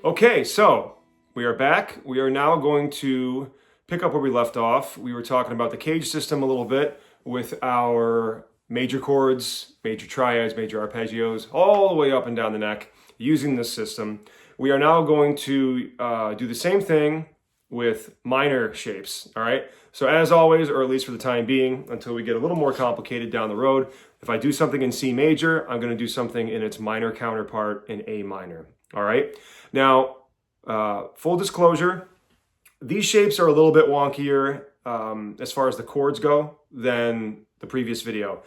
Okay, so we are back. We are now going to pick up where we left off. We were talking about the CAGED system a little bit with our major chords, major triads, major arpeggios, all the way up and down the neck using this system. We are now going to do the same thing with minor shapes, all right? So as always, or at least for the time being, until we get a little more complicated down the road, if I do something in C major, I'm gonna do something in its minor counterpart in A minor, all right? Now, full disclosure, these shapes are a little bit wonkier as far as the chords go than the previous video.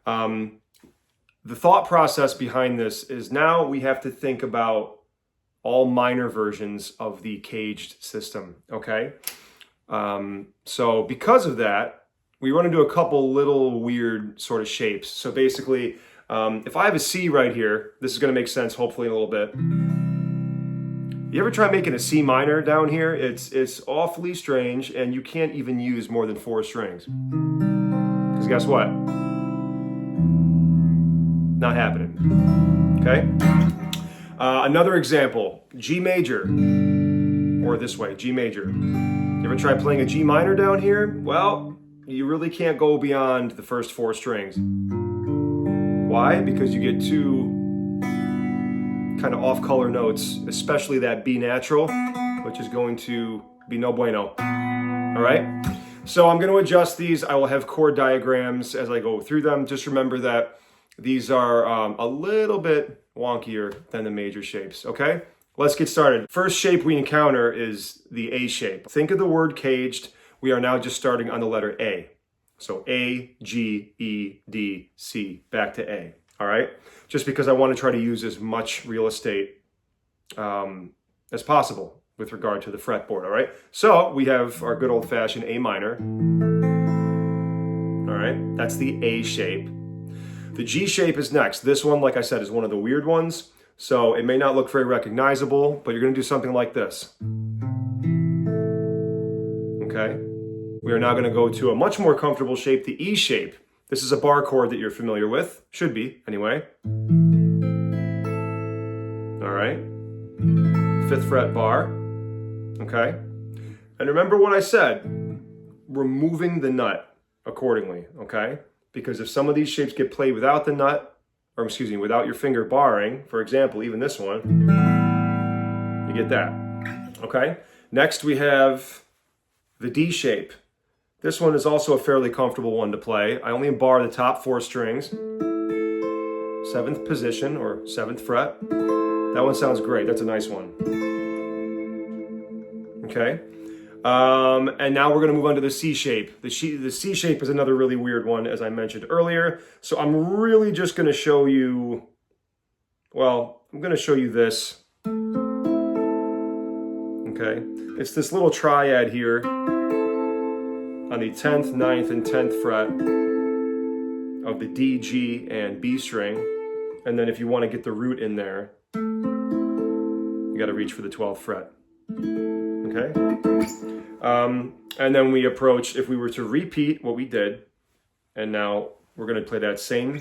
The thought process behind this is now we have to think about all minor versions of the CAGED system, okay? So because of that, we run into a couple little weird sort of shapes. So basically, if I have a C right here, this is gonna make sense hopefully in a little bit. You ever try making a C minor down here? It's awfully strange, and you can't even use more than 4 strings. Because guess what? Not happening, okay? Another example, G major, or this way, G major. You ever try playing a G minor down here? Well, you really can't go beyond the first 4 strings. Why? Because you get 2 kind of off-color notes, especially that B natural, which is going to be no bueno, all right? So I'm gonna adjust these. I will have chord diagrams as I go through them. Just remember that these are a little bit wonkier than the major shapes, okay? Let's get started. First shape we encounter is the A shape. Think of the word caged. We are now just starting on the letter A. So A, G, E, D, C, back to A, all right? Just because I want to try to use as much real estate as possible with regard to the fretboard, all right? So we have our good old-fashioned A minor, all right? That's the A shape. The G shape is next. This one, like I said, is one of the weird ones, so it may not look very recognizable, but you're gonna do something like this, okay? We are now gonna go to a much more comfortable shape, the E shape. This is a bar chord that you're familiar with, should be, anyway. All right, 5th fret bar, okay? And remember what I said, removing the nut accordingly, okay? Because if some of these shapes get played without the nut, or excuse me, without your finger barring, for example, even this one, you get that, okay? Next we have the D shape. This one is also a fairly comfortable one to play. I only bar the top 4 strings, 7th position or 7th fret. That one sounds great, that's a nice one. Okay, and now we're gonna move on to the C shape. The C shape is another really weird one, as I mentioned earlier. So I'm really just gonna show you, well, I'm gonna show you this. Okay, it's this little triad here on the 10th, 9th, and 10th fret of the D, G, and B string. And then if you wanna get the root in there, you gotta reach for the 12th fret, okay? And then we approach, if we were to repeat what we did, and now we're gonna play that same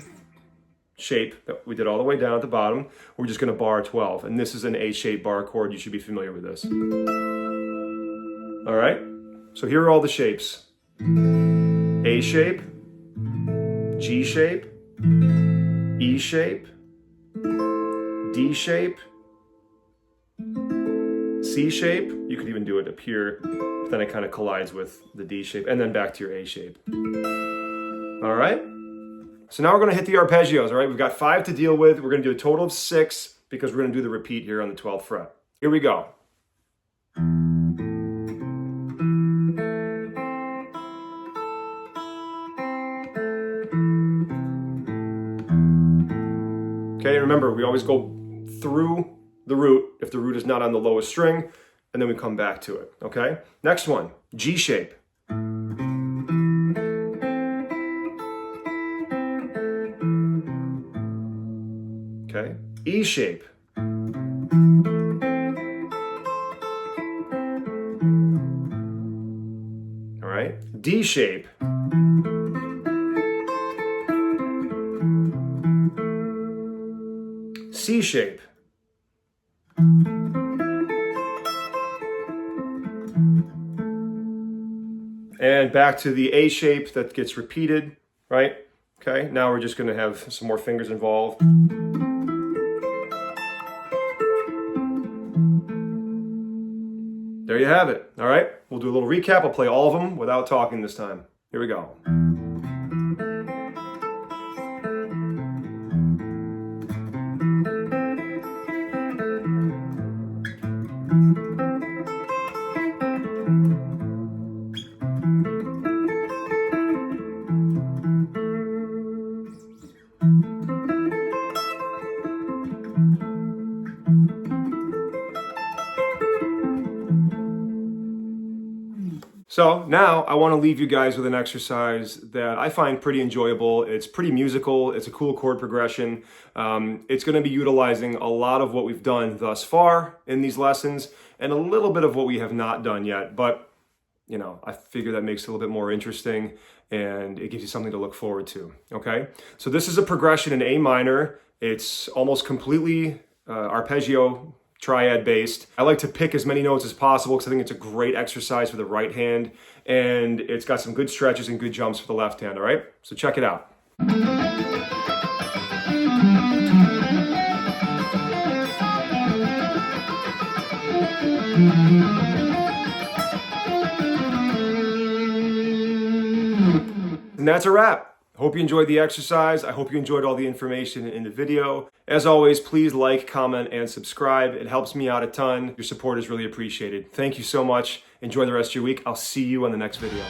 shape that we did all the way down at the bottom, we're just gonna bar 12. And this is an A-shaped bar chord, you should be familiar with this. All right, so here are all the shapes. A shape, G shape, E shape, D shape, C shape. You could even do it up here, but then it kind of collides with the D shape, and then back to your A shape. All right, so now we're gonna hit the arpeggios, all right? We've got 5 to deal with. We're gonna do a total of 6 because we're gonna do the repeat here on the 12th fret. Here we go. Okay, remember, we always go through the root if the root is not on the lowest string, and then we come back to it, okay? Next one, G shape. Okay, E shape. All right, D shape. C shape. And back to the A shape that gets repeated, right? Okay, now we're just gonna have some more fingers involved. There you have it, all right? We'll do a little recap. I'll play all of them without talking this time. Here we go. So now I want to leave you guys with an exercise that I find pretty enjoyable. It's pretty musical. It's a cool chord progression. It's going to be utilizing a lot of what we've done thus far in these lessons and a little bit of what we have not done yet. But, you know, I figure that makes it a little bit more interesting and it gives you something to look forward to. Okay, so this is a progression in A minor. It's almost completely arpeggio triad based. I like to pick as many notes as possible because I think it's a great exercise for the right hand, and it's got some good stretches and good jumps for the left hand, all right? So check it out. And that's a wrap. Hope you enjoyed the exercise. I hope you enjoyed all the information in the video. As always, please like, comment, and subscribe. It helps me out a ton. Your support is really appreciated. Thank you so much. Enjoy the rest of your week. I'll see you on the next video.